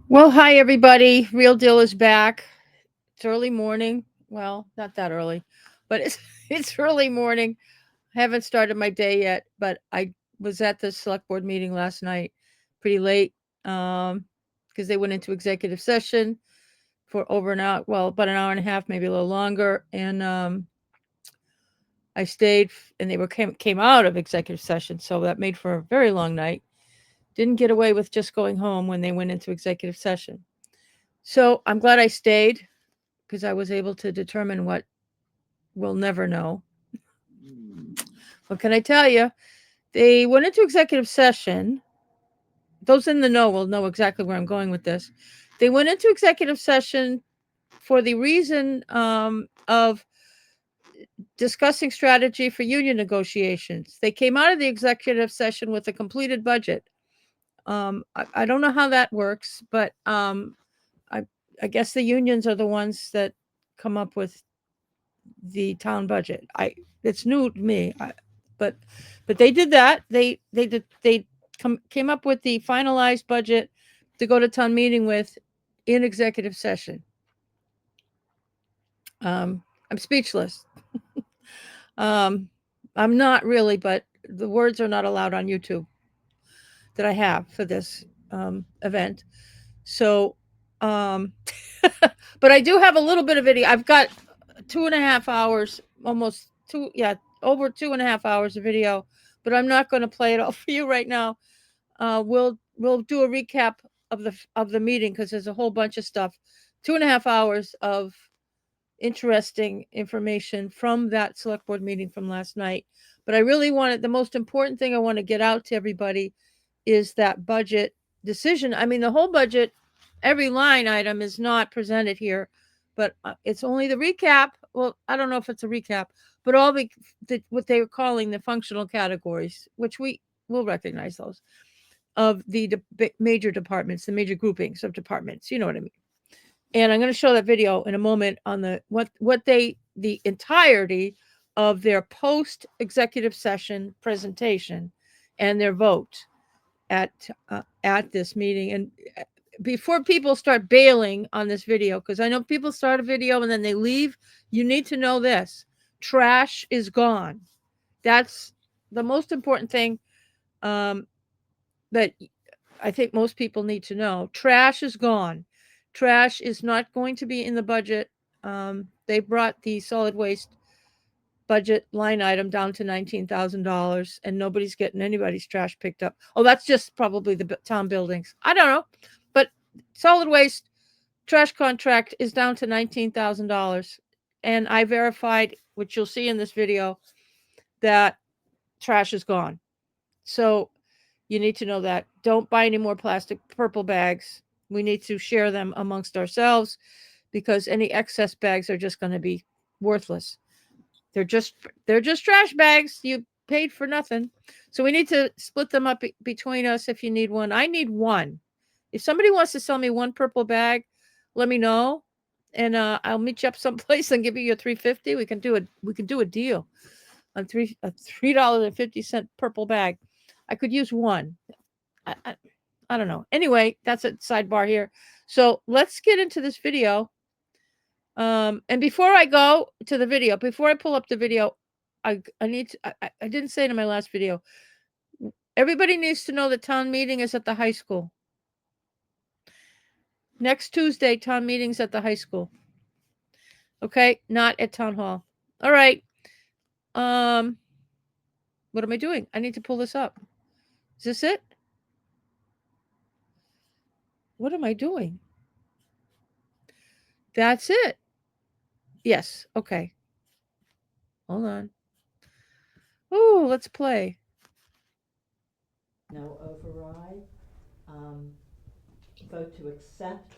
Well, hi everybody. Real Deal is back. It's early morning. Well, not that early, but it's it's early morning. I haven't started my day yet, but I was at the select board meeting last night, pretty late, because they went into executive session for over an hour. Well, about an hour and a half, maybe a little longer, and I stayed, and they came out of executive session, so that made for a very long night. Didn't get away with just going home when they went into executive session. So I'm glad I stayed because I was able to determine what we'll never know. What can I tell you? They went into executive session. Those in the know will know exactly where I'm going with this. They went into executive session for the reason of discussing strategy for union negotiations. They came out of the executive session with a completed budget. I don't know how that works, but I, I guess the unions are the ones that come up with the town budget. It's new to me, but but they did that. They came up with the finalized budget to go to town meeting with in executive session. I'm speechless. Um, I'm not really, but the words are not allowed on YouTube that I have for this event. So, um, but I do have a little bit of video. I've got 2.5 hours, almost two, yeah, over 2.5 hours of video, but I'm not going to play it all for you right now. We'll do a recap of the meeting because there's a whole bunch of stuff. 2.5 hours of interesting information from that select board meeting from last night. But I really wanted the most important thing I want to get out to everybody is that budget decision. I mean, the whole budget, every line item is not presented here, but it's only the recap. Well, I don't know if it's a recap, but all what they were calling the functional categories, which we will recognize those of the major departments, the major groupings of departments. You know what I mean? And I'm going to show that video in a moment on the entirety of their post executive session presentation and their vote at this meeting. And before people start bailing on this video, because I know people start a video and then they leave, you need to know this: trash is gone. That's the most important thing um, that I think most people need to know. Trash is gone. Trash is not going to be in the budget. They brought the solid waste budget line item down to $19,000, and nobody's getting anybody's trash picked up. Oh, that's just probably the town buildings. I don't know, but solid waste trash contract is down to $19,000, and I verified, which you'll see in this video, that trash is gone. So you need to know that. Don't buy any more plastic purple bags. We need to share them amongst ourselves because any excess bags are just going to be worthless. They're just they're just trash bags. You paid for nothing. So we need to split them up between us if you need one. I need one. If somebody wants to sell me one purple bag, let me know, and I'll meet you up someplace and give you your 350. We can do a deal on $3.50 purple bag. I could use one. I, I, I don't know. Anyway, that's a sidebar here. So let's get into this video. And before I go to the video, before I pull up the video, I need to, I didn't say it in my last video. Everybody needs to know that town meeting is at the high school. Next Tuesday, town meeting's at the high school. Okay, not at town hall. All right. Um, what am I doing? I need to pull this up. Is this it? What am I doing? That's it. Yes. Okay. Hold on. Oh, let's play. No override. Um, Vote to accept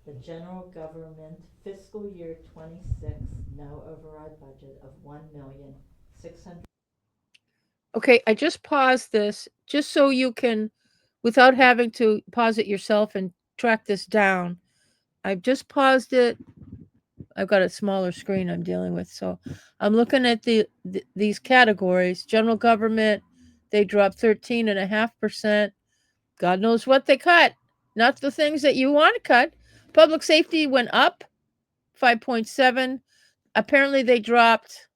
the general government fiscal year 26 no override budget of 1,600,000. Okay, I just paused this just so you can, without having to pause it yourself and track this down. I've just paused it. I've got a smaller screen I'm dealing with, so I'm looking at these categories. General government, they dropped 13.5%. God knows what they cut. not the things that you want to cut. Public safety went up 5.7. Apparently they dropped,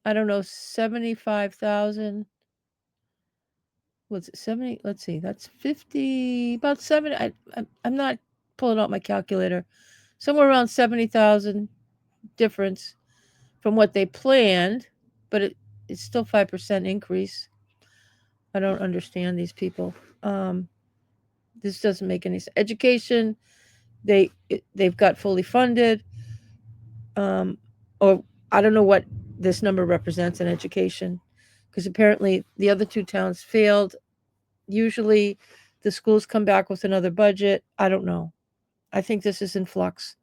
I don't know, 75,000. Was it 70? Let's see. That's 50, about 70. I'm not pulling out my calculator. Somewhere around 70,000 difference from what they planned, but it's still 5% increase. I don't understand these people. Um, this doesn't make any sense. Education, they've got fully funded, um, or I don't know what this number represents in education, because apparently the other two towns failed. Usually, the schools come back with another budget. I don't know. I think this is in flux.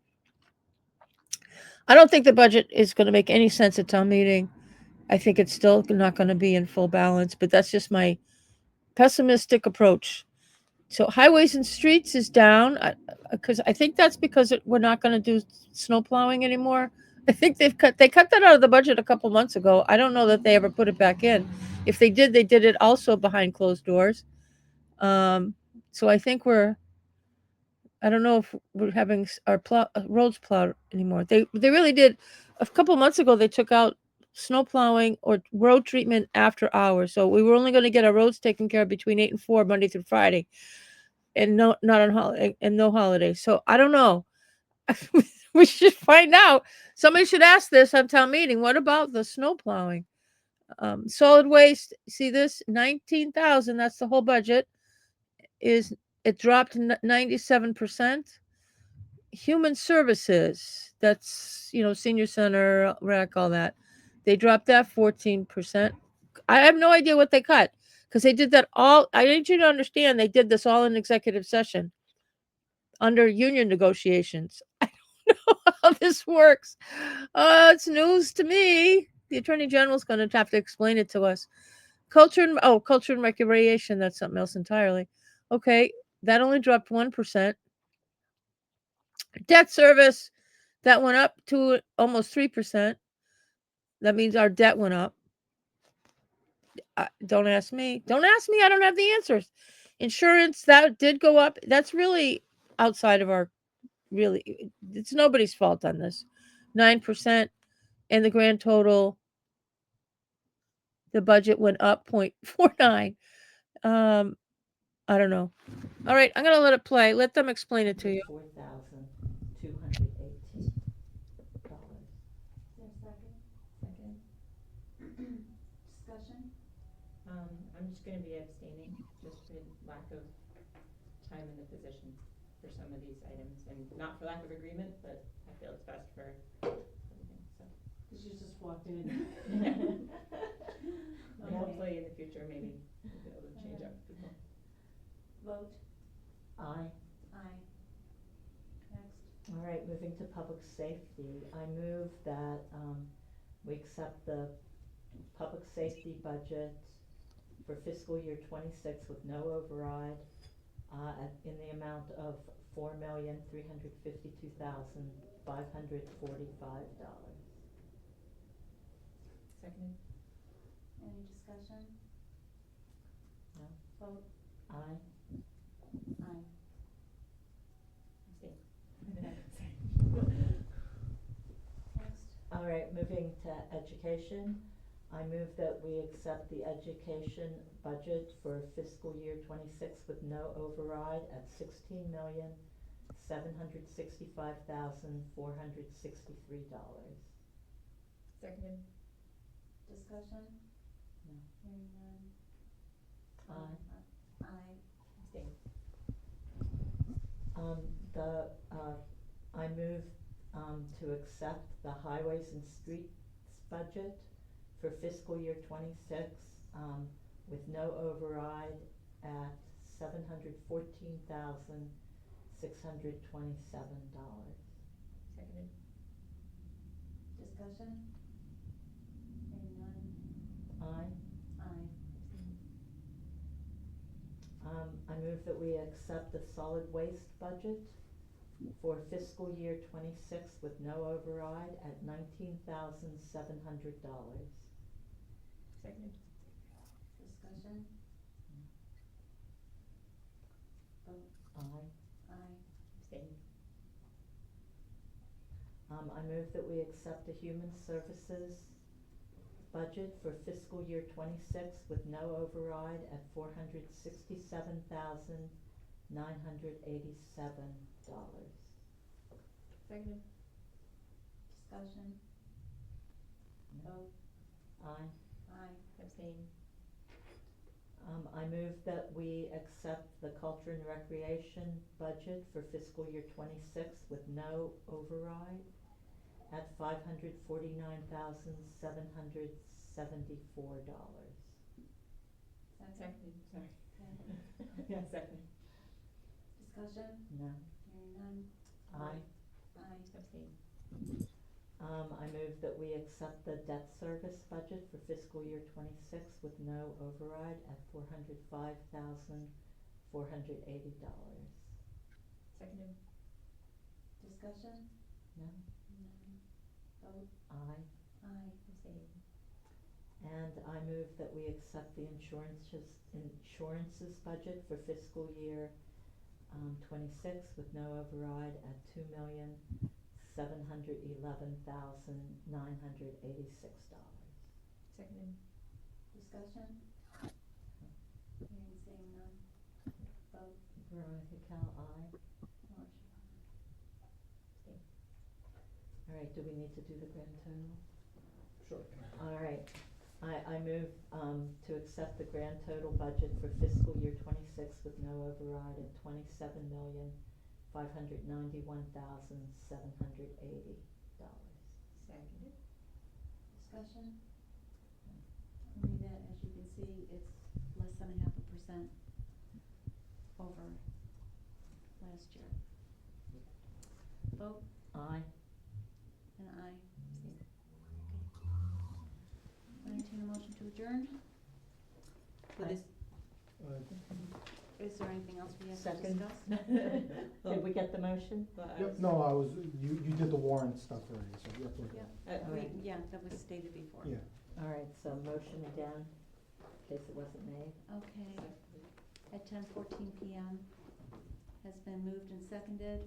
I don't think the budget is going to make any sense at town meeting. I think it's still not going to be in full balance, but that's just my pessimistic approach. So highways and streets is down because I think that's because we're not going to do snow plowing anymore. I think they cut that out of the budget a couple months ago. I don't know that they ever put it back in. If they did it also behind closed doors. Um, so I think I don't know if we're having our roads plowed anymore. They really did. A couple months ago, they took out snow plowing or road treatment after hours. So we were only going to get our roads taken care of between 8 and 4 Monday through Friday, and no, not on holiday and no holidays. So I don't know. We should find out. Somebody should ask this at town meeting. What about the snow plowing? Solid waste. See this 19,000. That's the whole budget. Is it dropped 97%? Human services, that's senior center, rec, all that, they dropped that 14%. I have no idea what they cut, because they did that all. I need you to understand, they did this all in executive session under union negotiations. I don't know how this works. It's news to me. The attorney general's going to have to explain it to us. Culture and recreation, that's something else entirely. Okay, that only dropped 1%. Debt service, that went up to almost 3%. That means our debt went up. Don't ask me. Don't ask me. I don't have the answers. Insurance, that did go up. That's really outside of our, really, it's nobody's fault on this. 9%. And the grand total, the budget went up 0.49. Um, I don't know. All right, I'm going to let it play. Let them explain it to you. $4,218. Is there a second? Second. Discussion? I'm just gonna be abstaining, just for lack of time in the position for some of these items, and not for lack of agreement, but I feel it's best for everything, so. Cause you just walked in. And hopefully in the future, maybe we'll be able to change up people. Vote, Aye. aye. Next. All right, moving to public safety, I move that we accept the public safety budget for fiscal year 26 with no override in the amount of $4,352,545. Seconded. Any discussion? No? Vote, Aye. aye. Abstain. Next. All right, moving to education, I move that we accept the education budget for fiscal year 26 with no override at $16,765,463. Seconded. Discussion? No. Hearing none. Aye. Aye. Abstain. I move to accept the highways and streets budget for fiscal year 26 with no override at $714,627. Seconded. Discussion? Hearing none. Aye. Aye. I move that we accept the solid waste budget for fiscal year 26 with no override at $19,700. Seconded. Discussion? I move that we accept the human services budget for fiscal year 26 with no override at $467,987. Seconded. Discussion. Vote. Aye. Aye. Abstain. I move that we accept the culture and recreation budget for fiscal year 26 with no override at $549,774. Seconded, sorry. Okay. Yeah, second. Discussion. No. Hearing none. Aye. Aye. Abstain. I move that we accept the debt service budget for fiscal year 26 with no override at $405,480. Seconded. Discussion. No? None. Vote. Aye. Aye. Abstain. And I move that we accept the insurances budget for fiscal year 26 with no override at $2,711,986. Seconded. Discussion. Hearing seeing none. Vote. Veronica Cal, aye. Marcia. Abstain. All right, do we need to do the grand total? Sure. All right, I move to accept the grand total budget for fiscal year 26 with no override at $27,591,780. Seconded. Discussion. Rita, as you can see, it's less than 0.5% over last year. Vote. Aye. And aye. Entertain a motion to adjourn. For Aye. this, is there anything else we have to Second. discuss? Did we get the motion? Yep, no, you did the warrant stuff already, so yep, we're good. Alright. Yeah, that was stated before. Yeah. All right, so motion again, in case it wasn't made. Okay, at 10:14 p.m. has been moved and seconded.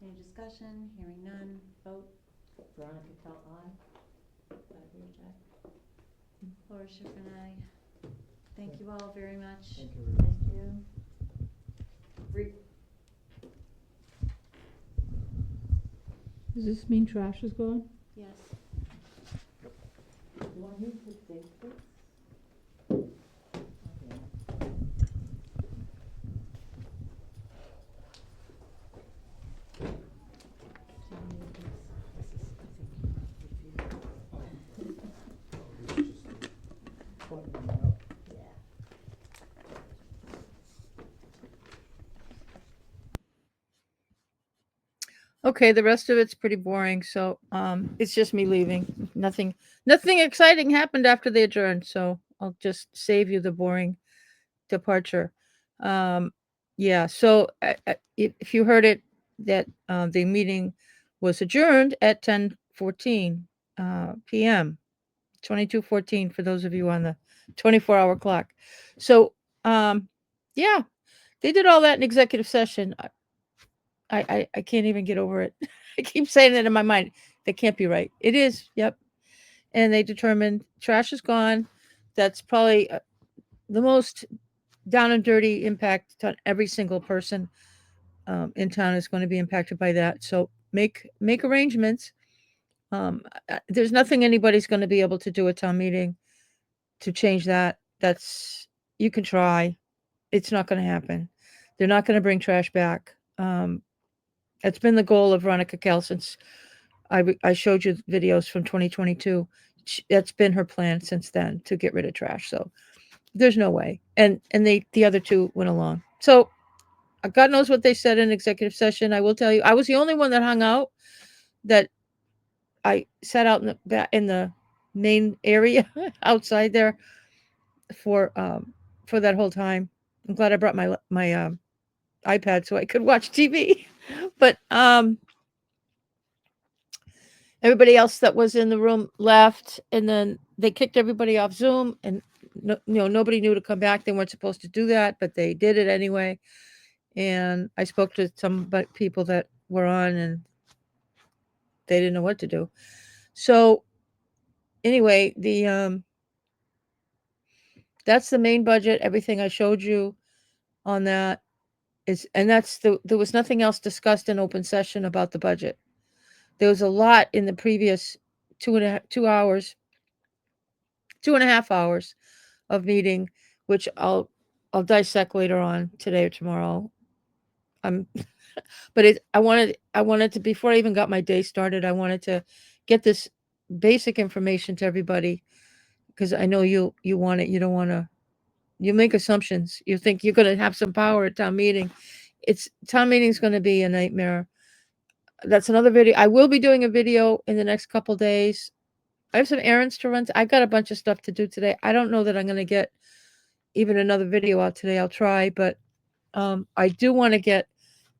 Any discussion? Hearing none. Vote. Veronica Cal, aye. Laura Schiffer and I. Thank you all very much. Thank you very much. Thank you. Does this mean trash is gone? Yes. Do I need to date this? Okay. Do you need this? This is, I think, review. This is just buttoning up. Yeah. Okay, the rest of it's pretty boring. So it's just me leaving. Nothing exciting happened after they adjourned. So I'll just save you the boring departure. Yeah. So if you heard it, that the meeting was adjourned at 10:14 p.m. 22:14 for those of you on the 24-hour clock. So yeah, they did all that in executive session. I can't even get over it. I keep saying it in my mind. That can't be right. It is. Yep. And they determined trash is gone. That's probably the most down and dirty impact on every single person in town is going to be impacted by that. So make arrangements. There's nothing anybody's going to be able to do at town meeting to change that. You can try. It's not going to happen. They're not going to bring trash back. It's been the goal of Veronica Kell since I showed you videos from 2022. That's been her plan since then, to get rid of trash. So there's no way. And the other two went along. So God knows what they said in executive session. I will tell you, I was the only one that hung out. That I sat out in the main area outside there for that whole time. I'm glad I brought my iPad so I could watch TV. But everybody else that was in the room left, and then they kicked everybody off Zoom, and nobody knew to come back. They weren't supposed to do that, but they did it anyway. And I spoke to some people that were on, and they didn't know what to do. So anyway, that's the main budget. Everything I showed you on that is, and there was nothing else discussed in open session about the budget. There was a lot in the previous 2 hours, 2.5 hours of meeting, which I'll dissect later on today or tomorrow. I'm, but I wanted to, before I even got my day started, I wanted to get this basic information to everybody, because I know you want it. You don't want to. You make assumptions. You think you're going to have some power at town meeting. It's town meeting's going to be a nightmare. That's another video. I will be doing a video in the next couple days. I have some errands to run. I've got a bunch of stuff to do today. I don't know that I'm going to get even another video out today. I'll try, but I do want to get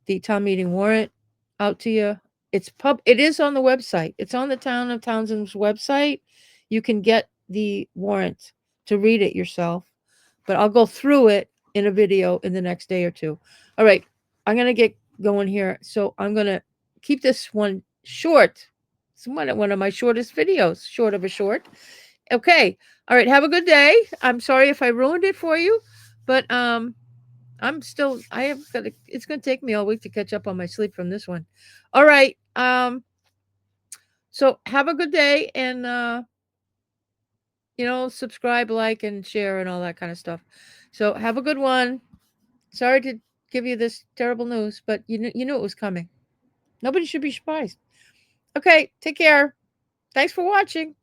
the town meeting warrant out to you. It is on the website. It's on the town of Townsend's website. You can get the warrant to read it yourself, but I'll go through it in a video in the next day or two. All right, I'm going to get going here. So I'm going to keep this one short. It's one of my shortest videos, short of a short. Okay. All right, have a good day. I'm sorry if I ruined it for you, but it's going to take me all week to catch up on my sleep from this one. All right. So have a good day, and subscribe, like, and share and all that kind of stuff. So have a good one. Sorry to give you this terrible news, but you knew it was coming. Nobody should be surprised. Okay, take care. Thanks for watching.